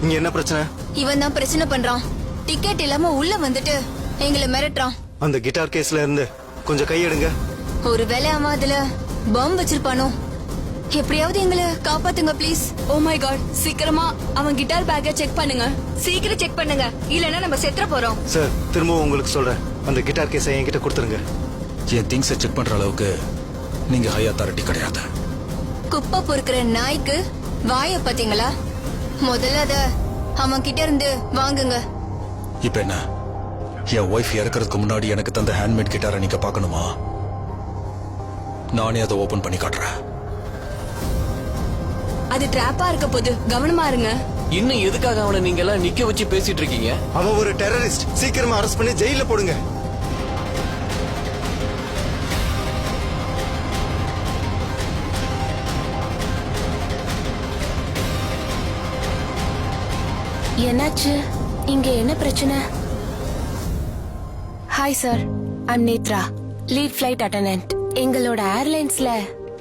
இங்க என்ன பிரச்சனை? இவன் தான் பிரச்சனை பண்றான். டிக்கெட் இல்லாம உள்ள வந்துட்டு எங்களை மிரட்டுறான். அந்த கிட்டார் கேஸ்ல இருந்து கொஞ்சம் கையெடுங்க. ஒருவேளை அவன் அதுல பாம்பு வச்சிருப்பானோ? எப்படியாவது எங்களை காப்பாத்துங்க ப்ளீஸ். ஓ மை காட், சீக்கிரமா அவன் கிட்டார் பேக்கை செக் பண்ணுங்க. சீக்கிரம் செக் பண்ணுங்க, இல்லன்னா நம்ம செத்துற போறோம். சார், திரும்பவும் உங்களுக்கு சொல்றேன், அந்த கிட்டார் கேஸை என்கிட்ட கொடுத்துருங்க. என் திங்ஸை செக் பண்ற அளவுக்கு நீங்க ஹை அத்தாரிட்டி கிடையாது. குப்பை பொறுக்கிற நாய்க்கு வாய பாத்தீங்களா? முதல்ல அத அவன் கிட்ட இருந்து வாங்குங்க. இப்ப என்ன, என் ஒய்ஃப் இறக்கிறதுக்கு முன்னாடி எனக்கு தந்த ஹேண்ட்மேட் கிட்டாரை நீங்க பார்க்கணுமா? நானே அதை ஓபன் பண்ணி காட்டுறேன். அது ட்ராப்பா இருக்க போது கவனமா இருங்க. இன்னும் எதுக்காக அவனை நீங்க எல்லாம் நிக்க வச்சு பேசிட்டு இருக்கீங்க? அவன் ஒரு டெரரிஸ்ட். சீக்கிரமா அரெஸ்ட் பண்ணி ஜெயில போடுங்க. என்னாச்சு? இங்க என்ன பிரச்சனை? Hi sir, I'm Netra, lead flight attendant. எங்களோட ஏர்லைன்ஸ்ல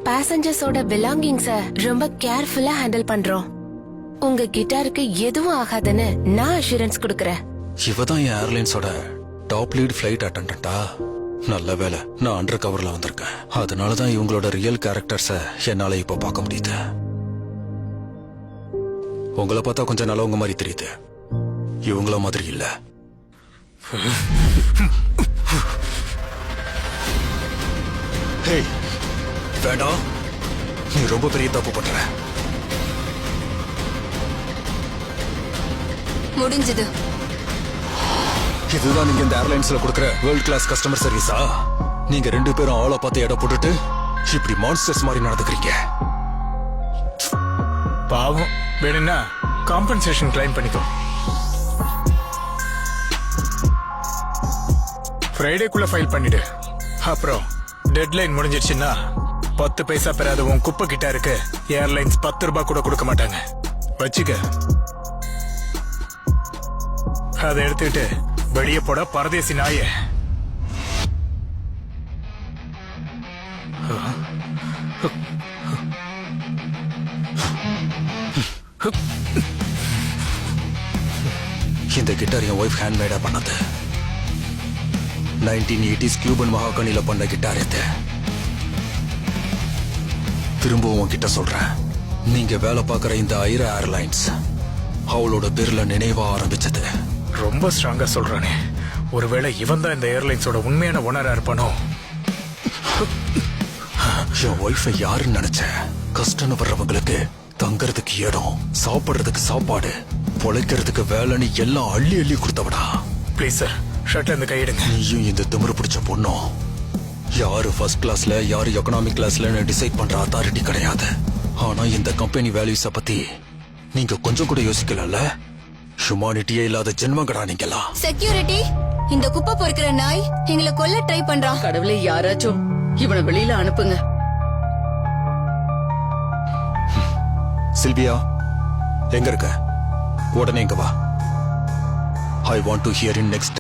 பேசஞ்சர்ஸோட பிலாங்கிங்ஸ ரொம்ப கேர்ஃபுல்லா ஹேண்டில் பண்றோம். உங்க கிட்டாருக்கு எதுவும் ஆகாதுன்னு நான் அஷூரன்ஸ் கொடுக்கறேன். இவதான் என் ஏர்லைன்ஸோட டாப் லீட் ஃபிளைட் அட்டெண்டன்டா? நல்ல வேலை நான் அண்டர் கவர்ல வந்திருக்கேன். அதனாலதான் இவங்களோட ரியல் கேரக்டர்ஸ என்னால இப்ப பார்க்க முடியுது. உங்களை பார்த்தா கொஞ்சம் நல்லவங்க மாதிரி தெரியுது, இவங்கள மாதிரி இல்ல. வேண்டாம், நீ ரொம்ப பெரிய தப்பு பண்ற. முடிஞ்சது. இதுதான் நீங்க இந்த ஏர்லைன்ஸ்ல கொடுக்கிற வேர்ல்ட் கிளாஸ் கஸ்டமர் சர்வீஸா? நீங்க ரெண்டு பேரும் ஆளை பார்த்து எடை போட்டுட்டு இப்படி மான்ஸ்டர்ஸ் மாதிரி நடந்துக்கிறீங்க. பாவம், வேணும்னா காம்பன்சேஷன் கிளைம் பண்ணிக்கோ. ஃப்ரைடேக்குள்ள ஃபைல் பண்ணிடு. அப்புறம் டெட்லைன் முடிஞ்சிருச்சுன்னா 10 பைசா பெறாத உன் குப்பை கிட்ட இருக்கு ஏர்லைன்ஸ் 10 ரூபாய் கூட கொடுக்க மாட்டாங்க. வச்சுக்க. அதை எடுத்துக்கிட்டு வெளியே போட பரதேசி நாய. இந்த கிட்டார் என் ஒய்ஃப் ஹேண்ட்மேடா பண்ணது. 1980s கியூபன் மகாகனில பண்ண கிட்டார் இது. திரும்பவும் உன்கிட்ட சொல்றேன், நீங்க வேலை பார்க்கிற இந்த ஐரா ஏர்லைன்ஸ் அவளோட பேர்ல நினைவா ஆரம்பிச்சது. ரொம்ப ஸ்ட்ராங்கா சொல்றானே, ஒருவேளை இவன் தான் இந்த ஏர்லைன்ஸோட உண்மையான ஓனரா இருப்பானோ? என் ஒய்ஃபை யாருன்னு நினைச்ச? கஷ்டம்னு வர்றவங்களுக்கு தங்கறதுக்கு இடம், சாப்பிடுறதுக்கு சாப்பாடு, பொழைக்கிறதுக்கு வேலைன்னு எல்லாம் அள்ளி அள்ளி கொடுத்தவடா. ப்ளீஸ் சார், ஷர்ட்ல இருந்து கையிடுங்க. நீயும் இந்த திமிரு பிடிச்ச பொண்ணும் யாரு ஃபர்ஸ்ட் கிளாஸ்ல யாரு எக்கனாமிக் கிளாஸ்ல டிசைட் பண்ற அத்தாரிட்டி கிடையாது. ஆனா இந்த கம்பெனி வேல்யூஸ பத்தி நீங்க கொஞ்சம் கூட யோசிக்கல. ஹியூமானிட்டியே இல்லாத ஜென்மங்கடா நீங்கலாம். செக்யூரிட்டி, இந்த குப்பை பொறுக்கிற நாய் எங்களை கொல்ல ட்ரை பண்றான். கடவுளே, யாராச்சும் இவனை வெளியில அனுப்புங்க. சில்வியா, எங்க இருக்க? உடனே இங்க வா. I want to here in next